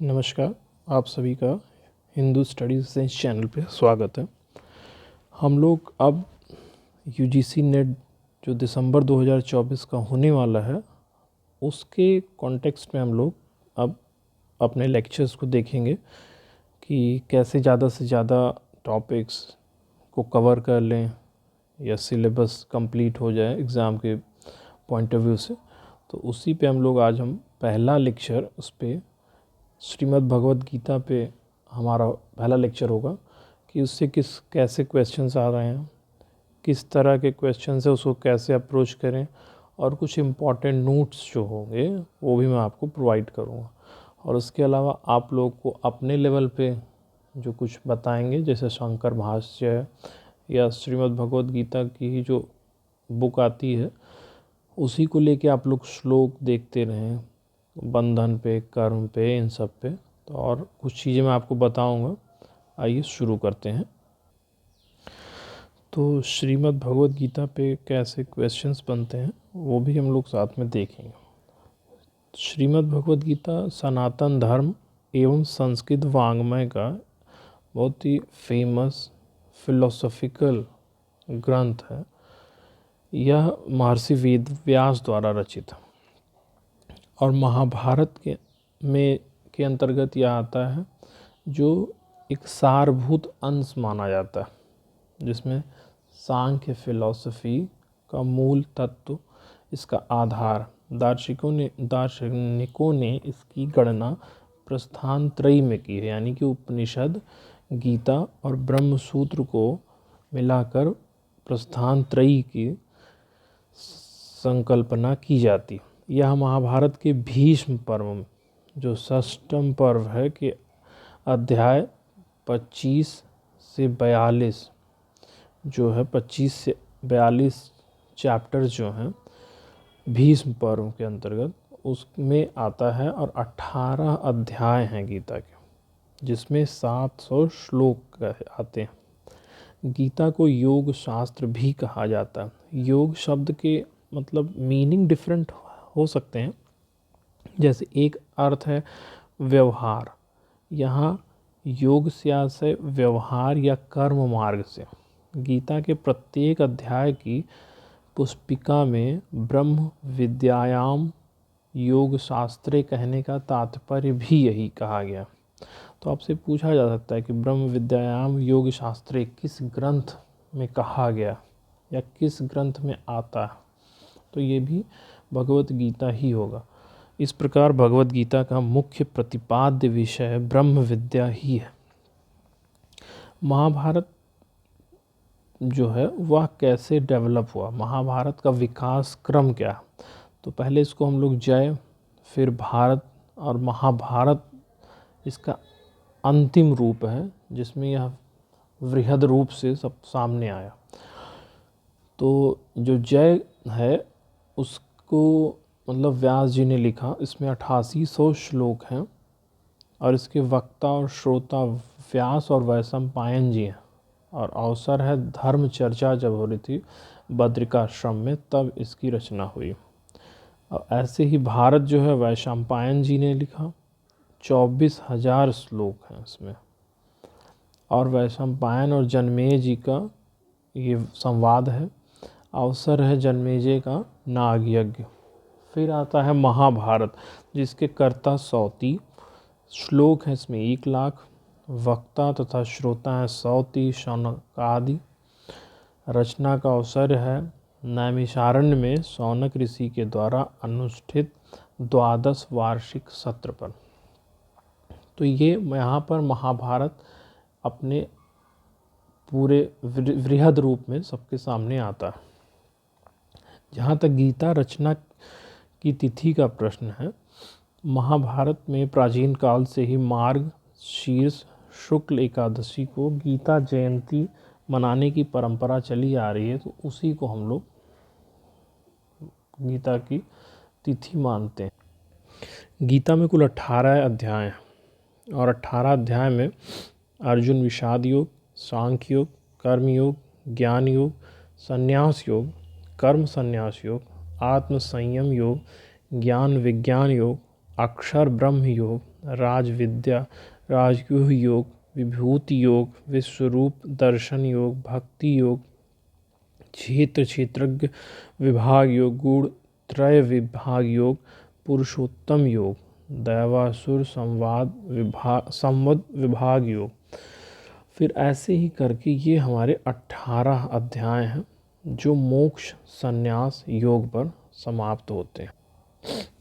नमस्कार। आप सभी का हिंदू स्टडीज़ साइंस चैनल पे स्वागत है। हम लोग अब यूजीसी नेट जो दिसंबर 2024 का होने वाला है उसके कॉन्टेक्स्ट में हम लोग अब अपने लेक्चर्स को देखेंगे कि कैसे ज़्यादा से ज़्यादा टॉपिक्स को कवर कर लें या सिलेबस कंप्लीट हो जाए एग्ज़ाम के पॉइंट ऑफ व्यू से। तो उसी पे हम लोग आज हम पहला लेक्चर उस पर श्रीमद् भगवद गीता पे हमारा पहला लेक्चर होगा कि उससे कैसे क्वेश्चंस आ रहे हैं, किस तरह के क्वेश्चंस है, उसको कैसे अप्रोच करें, और कुछ इम्पॉर्टेंट नोट्स जो होंगे वो भी मैं आपको प्रोवाइड करूँगा। और उसके अलावा आप लोग को अपने लेवल पे जो कुछ बताएंगे, जैसे शंकर भाष्य है या श्रीमद् भगवद गीता की ही जो बुक आती है उसी को लेके आप लोग श्लोक देखते रहें, बंधन पे, कर्म पे, इन सब पे। तो और कुछ चीज़ें मैं आपको बताऊंगा। आइए शुरू करते हैं। तो श्रीमद् भगवद गीता पे कैसे क्वेश्चंस बनते हैं वो भी हम लोग साथ में देखेंगे। श्रीमद् भगवद गीता सनातन धर्म एवं संस्कृत वाङ्मय का बहुत ही फेमस फिलोसॉफिकल ग्रंथ है। यह महर्षि वेद व्यास द्वारा रचित है और महाभारत के अंतर्गत यह आता है, जो एक सारभूत अंश माना जाता है, जिसमें सांख्य फिलॉसफी का मूल तत्व, इसका आधार, दार्शनिकों ने इसकी गणना प्रस्थान त्रयी में की है, यानी कि उपनिषद, गीता और ब्रह्म सूत्र को मिलाकर प्रस्थान त्रयी की संकल्पना की जाती। यह महाभारत के भीष्म पर्व में जो षष्ठम पर्व है कि अध्याय 25 से 42 जो है, 25 से 42 चैप्टर जो हैं भीष्म पर्व के अंतर्गत उसमें आता है, और 18 अध्याय हैं गीता के, जिसमें 700 श्लोक आते हैं। गीता को योग शास्त्र भी कहा जाता है। योग शब्द के मतलब मीनिंग डिफरेंट हो सकते हैं। जैसे एक अर्थ है व्यवहार, यहाँ योग से व्यवहार या कर्म मार्ग से। गीता के प्रत्येक अध्याय की पुष्पिका में ब्रह्म विद्यायाम योग शास्त्रे कहने का तात्पर्य भी यही कहा गया। तो आपसे पूछा जा सकता है कि ब्रह्म विद्यायाम योग शास्त्रे किस ग्रंथ में कहा गया या किस ग्रंथ में आता है, तो ये भी भगवत गीता ही होगा। इस प्रकार भगवत गीता का मुख्य प्रतिपाद्य विषय ब्रह्म विद्या ही है। महाभारत जो है वह कैसे डेवलप हुआ, महाभारत का विकास क्रम क्या है, तो पहले इसको हम लोग जय, फिर भारत और महाभारत इसका अंतिम रूप है, जिसमें यह वृहद रूप से सब सामने आया। तो जो जय है उसको मतलब व्यास जी ने लिखा, इसमें 8800 श्लोक हैं और इसके वक्ता और श्रोता व्यास और वैशंपायन जी हैं। और अवसर है धर्म चर्चा जब हो रही थी बद्रिकाश्रम में, तब इसकी रचना हुई। और ऐसे ही भारत जो है वैशंपायन जी ने लिखा, 24,000 श्लोक हैं इसमें। और वैशंपायन और जन्मेजय जी का ये संवाद है। अवसर है जन्मेजय का नाग यज्ञ। फिर आता है महाभारत, जिसके कर्ता सौती, श्लोक हैं इसमें 1,00,000, वक्ता तथा श्रोता हैं सौती शौनकादि। रचना का अवसर है नैमिषारण्य में शौनक ऋषि के द्वारा अनुष्ठित 12 वार्षिक सत्र पर। तो ये यहाँ पर महाभारत अपने पूरे वृहद रूप में सबके सामने आता है। जहाँ तक गीता रचना की तिथि का प्रश्न है, महाभारत में प्राचीन काल से ही मार्ग शीर्ष शुक्ल एकादशी को गीता जयंती मनाने की परंपरा चली आ रही है, तो उसी को हम लोग गीता की तिथि मानते हैं। गीता में कुल 18 अध्याय हैं और 18 अध्याय में अर्जुन विषाद योग, सांख्य योग, कर्म योग, ज्ञान योग, संन्यास योग, कर्म संन्यास योग, आत्म संयम योग, ज्ञान विज्ञान योग, अक्षर ब्रह्म योग, राजविद्या राजगुह योग, विभूति योग, विश्वरूप दर्शन योग, भक्ति योग, क्षेत्र क्षेत्रज्ञ विभाग योग, गुण त्रय विभाग योग, पुरुषोत्तम योग, दैवासुर संवद विभाग योग। फिर ऐसे ही करके ये हमारे 18 अध्याय हैं जो मोक्ष संन्यास योग पर समाप्त होते हैं।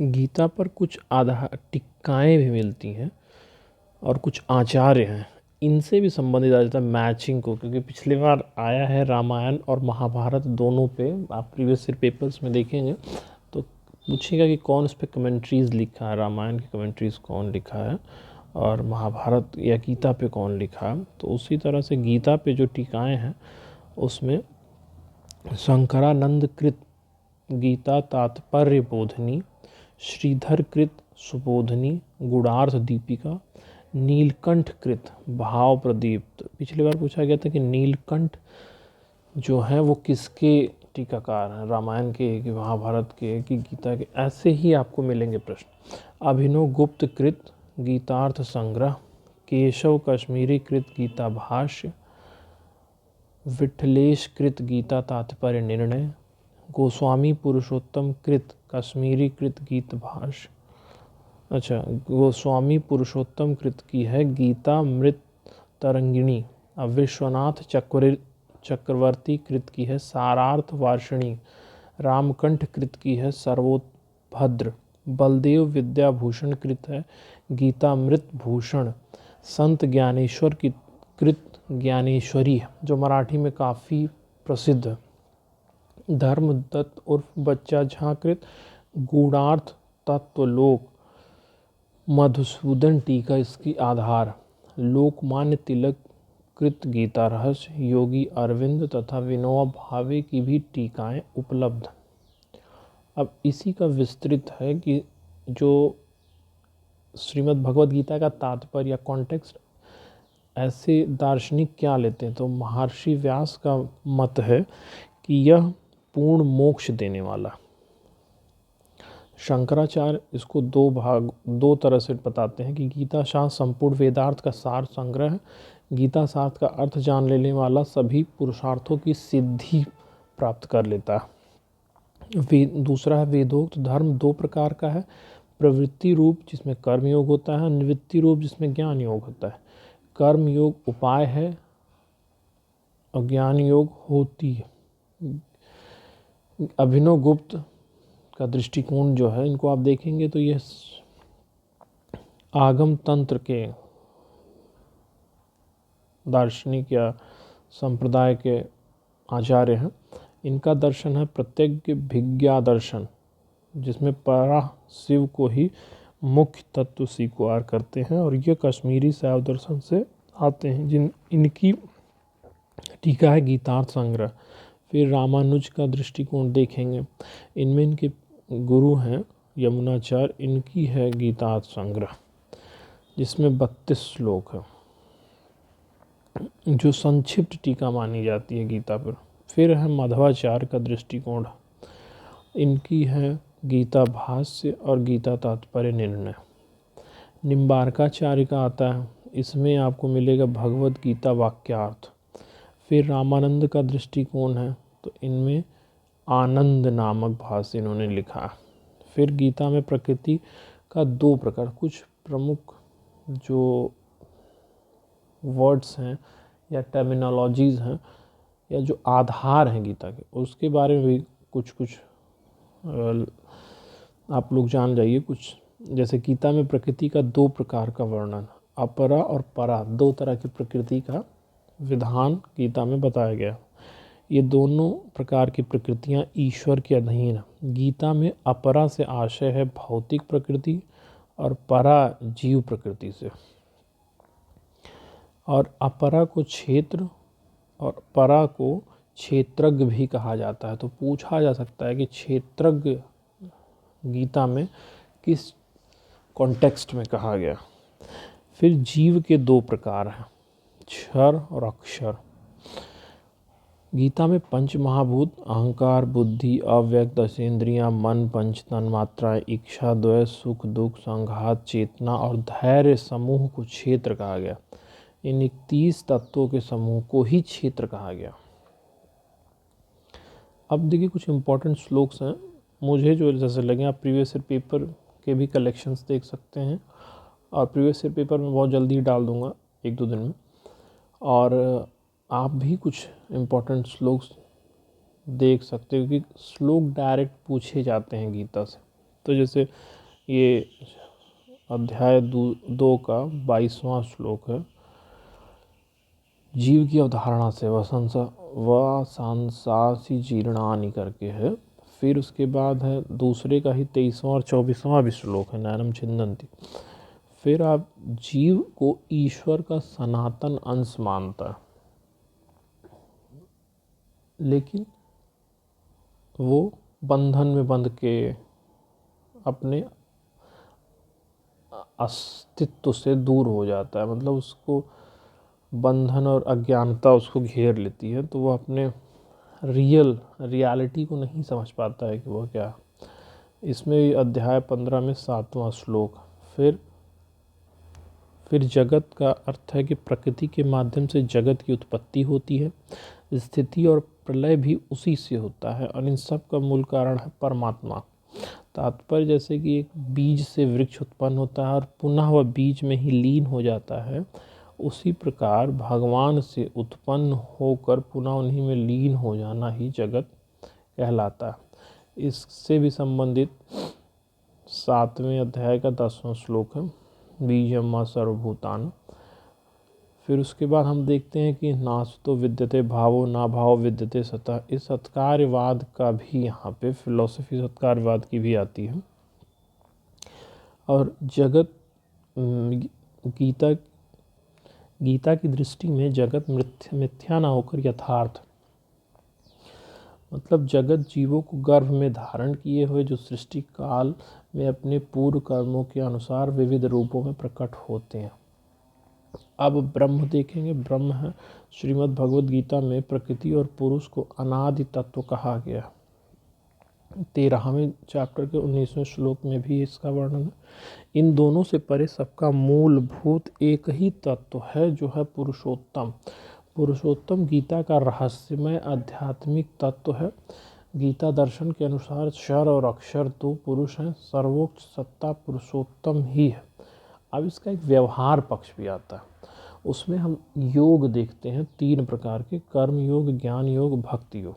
गीता पर कुछ आधार टिक्काएँ भी मिलती हैं और कुछ आचार्य हैं, इनसे भी संबंधित आ जाता है मैचिंग को, क्योंकि पिछली बार आया है रामायण और महाभारत दोनों पे। आप प्रीवियस ईयर पेपर्स में देखेंगे तो पूछेगा कि कौन उस पर कमेंट्रीज़ लिखा है, रामायण की कमेंट्रीज़ कौन लिखा है और महाभारत या गीता पे कौन लिखा है। तो उसी तरह से गीता पे जो टीकाएँ हैं उसमें शंकरानंद कृत गीता तात्पर्य बोधनी, श्रीधर कृत सुबोधनी, गुणार्थ दीपिका, नीलकंठ कृत भाव प्रदीप्त। पिछली बार पूछा गया था कि नीलकंठ जो है वो किसके टीकाकार हैं, रामायण के कि महाभारत के कि गीता के, ऐसे ही आपको मिलेंगे प्रश्न। अभिनव गुप्त कृत गीतार्थ संग्रह, केशव कश्मीरी कृत गीता भाष्य, विठलेश कृत गीता तात्पर्य निर्णय, गोस्वामी पुरुषोत्तम कृत कश्मीरी कृत गीत भाष्य। अच्छा, गोस्वामी पुरुषोत्तम कृत की है गीता मृत तरंगिणी। अब विश्वनाथ चक्रवर्ती कृत की है सारार्थ वार्षिणी। रामकंठ कृत की है सर्वोभद्र। बलदेव विद्याभूषण कृत है गीतामृत भूषण। संत ज्ञानेश्वर की कृत ज्ञानेश्वरी, जो मराठी में काफ़ी प्रसिद्ध है। धर्मदत्त उर्फ बच्चा झा कृत गूढ़ार्थ तत्वलोक। मधुसूदन टीका इसकी आधार। लोकमान्य तिलक कृत गीता रहस्य, योगी अरविंद तथा विनोबा भावे की भी टीकाएं उपलब्ध। अब इसी का विस्तृत है कि जो श्रीमद् भगवद गीता का तात्पर्य या कॉन्टेक्स्ट ऐसे दार्शनिक क्या लेते हैं, तो महर्षि व्यास का मत है कि यह पूर्ण मोक्ष देने वाला। शंकराचार्य इसको दो तरह से बताते हैं कि गीता शास्त्र संपूर्ण वेदार्थ का सार संग्रह है। गीता शास्त्र का अर्थ जान लेने वाला सभी पुरुषार्थों की सिद्धि प्राप्त कर लेता है। दूसरा है वेदोक्त धर्म 2 प्रकार का है, प्रवृत्ति रूप जिसमें कर्म योग होता है, निवृत्ति रूप जिसमें ज्ञान योग होता है। कर्म योग उपाय है और ज्ञान योग होती है। अभिनव गुप्त का दृष्टिकोण जो है, इनको आप देखेंगे तो ये आगम तंत्र के दार्शनिक या संप्रदाय के आचार्य हैं। इनका दर्शन है प्रत्यज्ञ भिज्ञा दर्शन, जिसमें परा शिव को ही मुख्य तत्व स्वीकार करते हैं, और ये कश्मीरी शैव दर्शन से आते हैं। इनकी टीका है गीतार्थ संग्रह। फिर रामानुज का दृष्टिकोण देखेंगे, इनमें इनके गुरु हैं यमुनाचार्य, इनकी है गीतार्थ संग्रह जिसमें 32 श्लोक है, जो संक्षिप्त टीका मानी जाती है गीता पर। फिर है मध्वाचार्य का दृष्टिकोण, इनकी है गीता भाष्य और गीता तात्पर्य निर्णय। निम्बारकाचार्य का आता है, इसमें आपको मिलेगा भगवद गीता वाक्यार्थ। फिर रामानंद का दृष्टिकोण है, तो इनमें आनंद नामक भाष्य इन्होंने लिखा। फिर गीता में प्रकृति का 2 प्रकार, कुछ प्रमुख जो वर्ड्स हैं या टर्मिनोलॉजीज़ हैं या जो आधार हैं गीता के, उसके बारे में भी कुछ आप लोग जान जाइए कुछ। जैसे गीता में प्रकृति का 2 प्रकार का वर्णन, अपरा और परा, 2 तरह की प्रकृति का विधान गीता में बताया गया। ये दोनों प्रकार की प्रकृतियाँ ईश्वर के अधीन हैं। गीता में अपरा से आशय है भौतिक प्रकृति और परा जीव प्रकृति से, और अपरा को क्षेत्र और परा को क्षेत्रज्ञ भी कहा जाता है। तो पूछा जा सकता है कि क्षेत्रज्ञ गीता में किस कॉन्टेक्स्ट में कहा गया। फिर जीव के 2 प्रकार हैं, क्षर और अक्षर। गीता में पंच महाभूत अहंकार, बुद्धि, अव्यक्त दशेंद्रियां, मन, पंच तन्मात्राएं, इच्छा, द्वेष, सुख दुख, संघात, चेतना और धैर्य समूह को क्षेत्र कहा गया। इन 31 तत्वों के समूह को ही क्षेत्र कहा गया। अब देखिए कुछ इम्पोर्टेंट श्लोक्स हैं मुझे जो जैसे लगे। आप प्रीवियस ईयर पेपर के भी कलेक्शंस देख सकते हैं, और प्रीवियस ईयर पेपर में बहुत जल्दी डाल दूंगा 1-2 दिन में। और आप भी कुछ इम्पोर्टेंट श्लोक्स देख सकते हो, क्योंकि श्लोक डायरेक्ट पूछे जाते हैं गीता से। तो जैसे ये अध्याय 2 का 22वां श्लोक है, जीव की अवधारणा से वसंसासी जीर्णानि करके है। फिर उसके बाद है दूसरे का ही 23वां और 24वां भी श्लोक है, नैनम छिन्दन्ति। फिर आप जीव को ईश्वर का सनातन अंश मानता है, लेकिन वो बंधन में बंध के अपने अस्तित्व से दूर हो जाता है। मतलब उसको बंधन और अज्ञानता उसको घेर लेती है, तो वो अपने रियलिटी को नहीं समझ पाता है कि वो क्या है। इसमें अध्याय 15 में 7वां श्लोक। फिर जगत का अर्थ है कि प्रकृति के माध्यम से जगत की उत्पत्ति होती है, स्थिति और प्रलय भी उसी से होता है, और इन सब का मूल कारण है परमात्मा। तात्पर्य जैसे कि एक बीज से वृक्ष उत्पन्न होता है और पुनः वह बीज में ही लीन हो जाता है, उसी प्रकार भगवान से उत्पन्न होकर पुनः उन्हीं में लीन हो जाना ही जगत कहलाता है। इससे भी संबंधित 7वें अध्याय का 10वां श्लोक है, बीजम सर्वभूतान। फिर उसके बाद हम देखते हैं कि नासतो विद्यते भावो ना भाव विद्यते सतः। इस सत्कार्यवाद का भी यहाँ पे फिलॉसफी सत्कार्यवाद की भी आती है। और जगत गीता की दृष्टि में जगत मिथ्या ना होकर यथार्थ, मतलब जगत जीवों को गर्भ में धारण किए हुए जो सृष्टि काल में अपने पूर्व कर्मों के अनुसार विविध रूपों में प्रकट होते हैं। अब ब्रह्म देखेंगे। ब्रह्म है श्रीमद् भगवद गीता में प्रकृति और पुरुष को अनादि तत्व कहा गया। 13वें चैप्टर के 19वें श्लोक में भी इसका वर्णन है। इन दोनों से परे सबका मूलभूत एक ही तत्व है, जो है पुरुषोत्तम। पुरुषोत्तम गीता का रहस्यमय आध्यात्मिक तत्व है। गीता दर्शन के अनुसार क्षर और अक्षर दो पुरुष हैं, सर्वोच्च सत्ता पुरुषोत्तम ही है। अब इसका एक व्यवहार पक्ष भी आता है। उसमें हम योग देखते हैं 3 प्रकार के, कर्म योग, ज्ञान योग, भक्ति योग।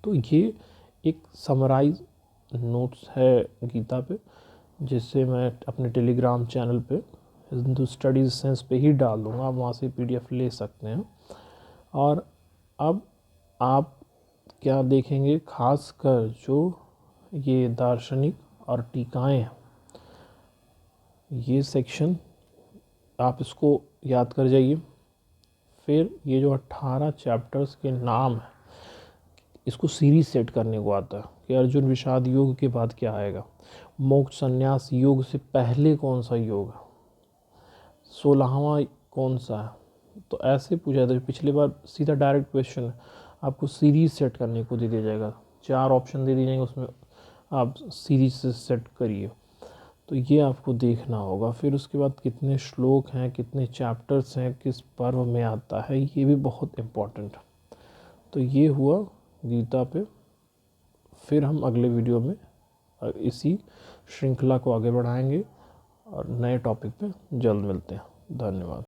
तो ये एक समराइज नोट्स है गीता पे, जिससे मैं अपने टेलीग्राम चैनल पे हिंदू स्टडीज सेंस पे ही डाल दूँगा, आप वहाँ से PDF ले सकते हैं। और अब आप क्या देखेंगे, खासकर जो ये दार्शनिक और टीकाएँ हैं, ये सेक्शन आप इसको याद कर जाइए। फिर ये जो 18 चैप्टर्स के नाम है, इसको सीरीज सेट करने को आता है कि अर्जुन विषाद योग के बाद क्या आएगा, मोक्ष संन्यास योग से पहले कौन सा योग है, 16वां कौन सा है। तो ऐसे पूछा था पिछली बार, सीधा डायरेक्ट क्वेश्चन है, आपको सीरीज सेट करने को दे दिया जाएगा, 4 ऑप्शन दे दिए जाएंगे, उसमें आप सीरीज से सेट करिए। तो ये आपको देखना होगा। फिर उसके बाद कितने श्लोक हैं, कितने चैप्टर्स हैं, किस पर्व में आता है, ये भी बहुत इम्पोर्टेंट है। तो ये हुआ गीता पे। फिर हम अगले वीडियो में इसी श्रृंखला को आगे बढ़ाएंगे और नए टॉपिक पे जल्द मिलते हैं। धन्यवाद।